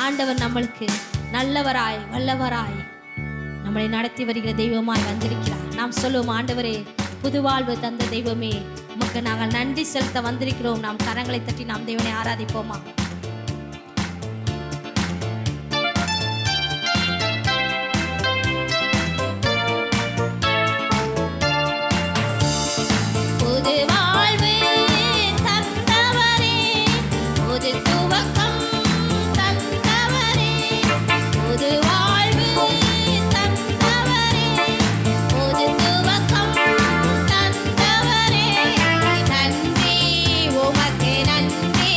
ஆண்டவர் நம்மளுக்கு நல்லவராய் வல்லவராய் நம்மளை நடத்தி வருகிற தெய்வமாய் வந்திருக்கிறார். நாம் சொல்லுவோம், ஆண்டவரே புது வாழ்வு தந்த தெய்வமே உமக்கு நாங்கள் நன்றி செலுத்த வந்திருக்கிறோம். நாம் கரங்களை தட்டி நாம் தேவனை ஆராதிப்போமா? உமக்கு நன்றி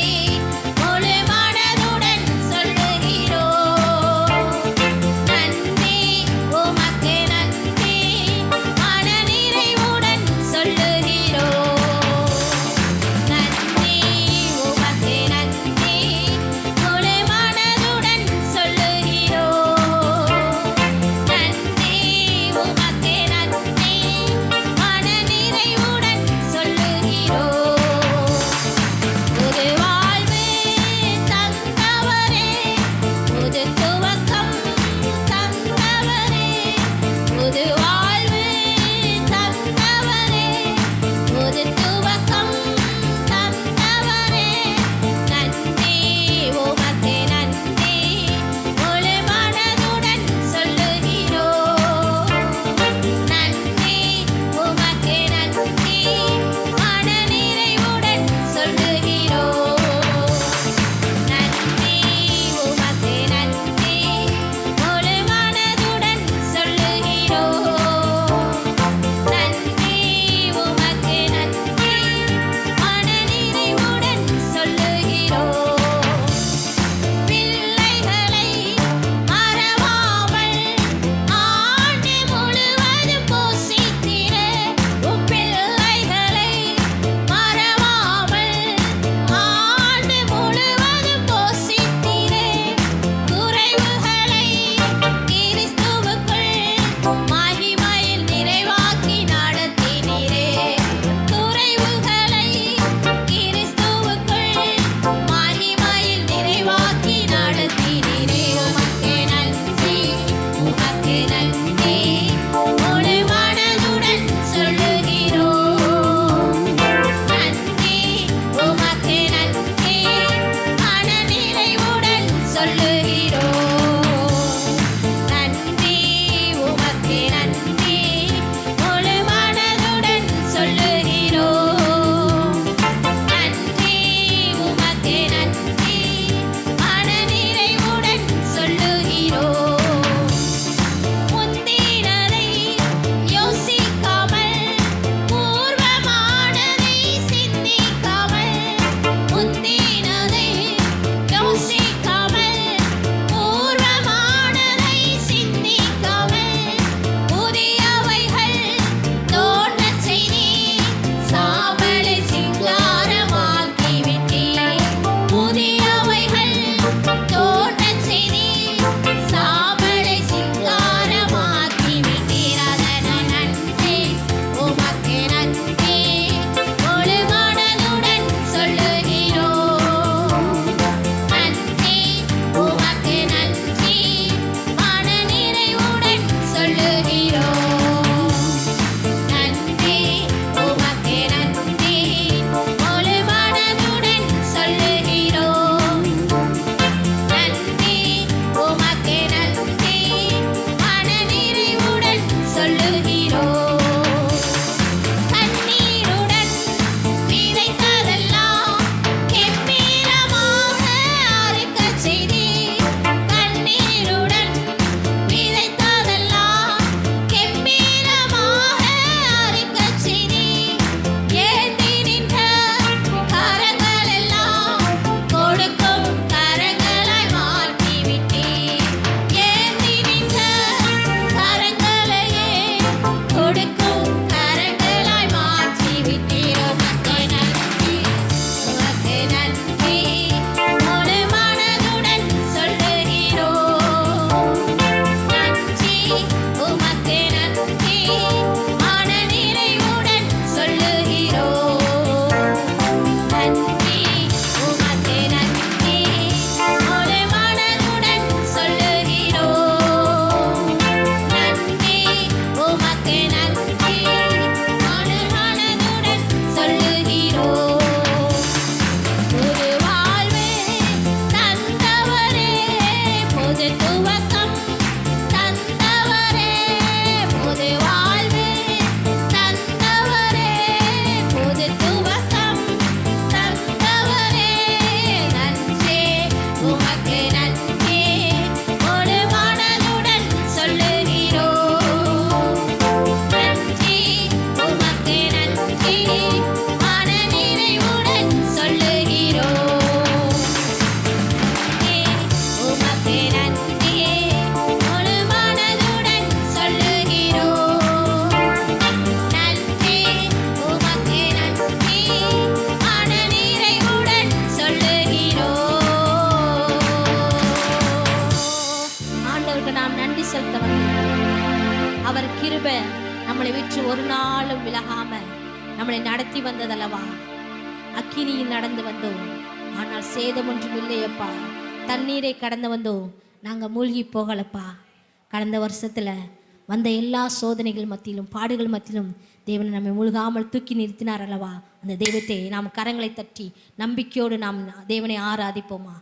நம்மளை விட்டு ஒரு நாளும் விலகாம நம்மளை நடத்தி வந்ததல்லவா. அக்கினியில் நடந்து வந்தோம், ஆனால் சேதம் ஒன்றும் இல்லையப்பா. தண்ணீரை கடந்து வந்தோம், நாங்கள் மூழ்கி போகலப்பா. கடந்த வருஷத்துல வந்த எல்லா சோதனைகள் மத்தியிலும் பாடுகள் மத்தியிலும் தேவனை நம்மை முழுகாமல் தூக்கி நிறுத்தினார் அல்லவா. அந்த தெய்வத்தை நாம் கரங்களை தட்டி நம்பிக்கையோடு நாம் தேவனை ஆராதிப்போமா.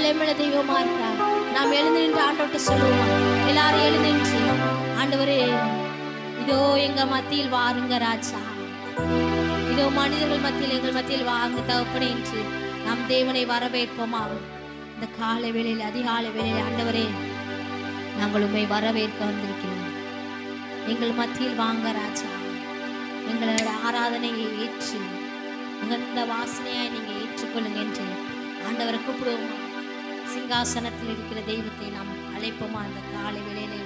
வல்லமையுள்ள தெய்வமா இருக்கிறார். நாம் எழுந்து நின்று ஆண்டவர்கிட்ட சொல்லுவோம். எல்லாரும் எழுந்து நின்று, ஆண்டவரே இதோ எங்க மத்தியில் வாருங்க ராஜா, இதோ மனிதர்கள் மத்தியில் எங்கள் மத்தியில் வாங்க தகப்பனே என்று நாம் தேவனை வரவேற்போமா? இந்த காலை வேளையில் அதிகாலை வேளையில் ஆண்டவரே நாங்கள் உண்மை வரவேற்க வந்திருக்கிறோம். எங்கள் மத்தியில் வாங்க ராஜா, எங்களோட ஆராதனையை ஏற்று உகந்த வாசனையாய் நீங்க ஏற்றுக்கொள்ளுங்க என்று ஆண்டவரை கூப்பிடுவோமா? சிங்காசனத்தில் இருக்கிற தெய்வத்தை நாம் அழைப்போமா? அந்த காலை வேளையிலே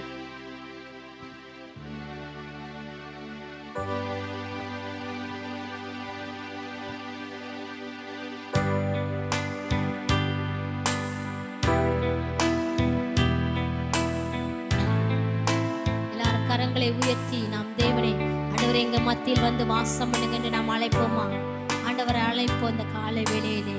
எல்லாரும் கரங்களை உயர்த்தி நாம் தேவனை ஆண்டவரை எங்க மத்தியில் வந்து வாசம் பண்ணுங்க என்று நாம் அழைப்போமா? ஆண்டவரை அழைப்போம் இந்த காலை வேளையிலே.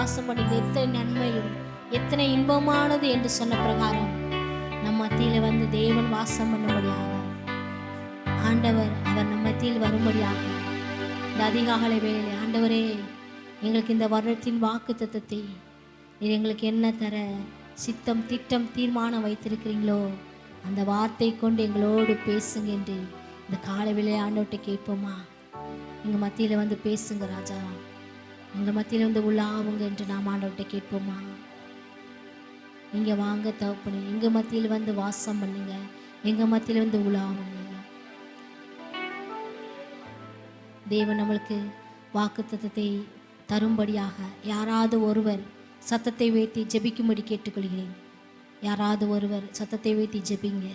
வாசம் பண்ணி எத்தனை நன்மையும் எத்தனை இன்பமானது என்று சொன்ன பிரகாரம் நம் மத்தியில வந்து தேவன் வாசம் பண்ணும்படியாக ஆண்டவர் அவர் நம் மத்தியில் வரும்படியாக இந்த அதிகாலை வேளையிலே ஆண்டவரே எங்களுக்கு இந்த வருடத்தின் வாக்கு தத்தத்தை நீர் எங்களுக்கு என்ன தர சித்தம் திட்டம் தீர்மானம் வைத்திருக்கிறீங்களோ அந்த வார்த்தை கொண்டு எங்களோடு பேசுங்க என்று இந்த காலை வேளையிலே ஆண்டவர்கிட்ட கேட்போமா? எங்கள் மத்தியில் வந்து பேசுங்க ராஜா, எங்கள் மத்தியில் வந்து உள்ளாவுங்க என்று நாம் ஆண்டவர்கிட்ட கேட்போமா? இங்கே வாங்க தகப்பனே, எங்கள் மத்தியில் வந்து வாசம் பண்ணுங்க, எங்கள் மத்தியில் வந்து உள்ளாவுங்க. தேவன் நம்மளுக்கு வாக்குத்தத்தத்தை தரும்படியாக யாராவது ஒருவர் சத்தத்தை உயர்த்தி ஜெபிக்கும்படி கேட்டுக்கொள்கிறேன். யாராவது ஒருவர் சத்தத்தை உயர்த்தி ஜெபிங்க.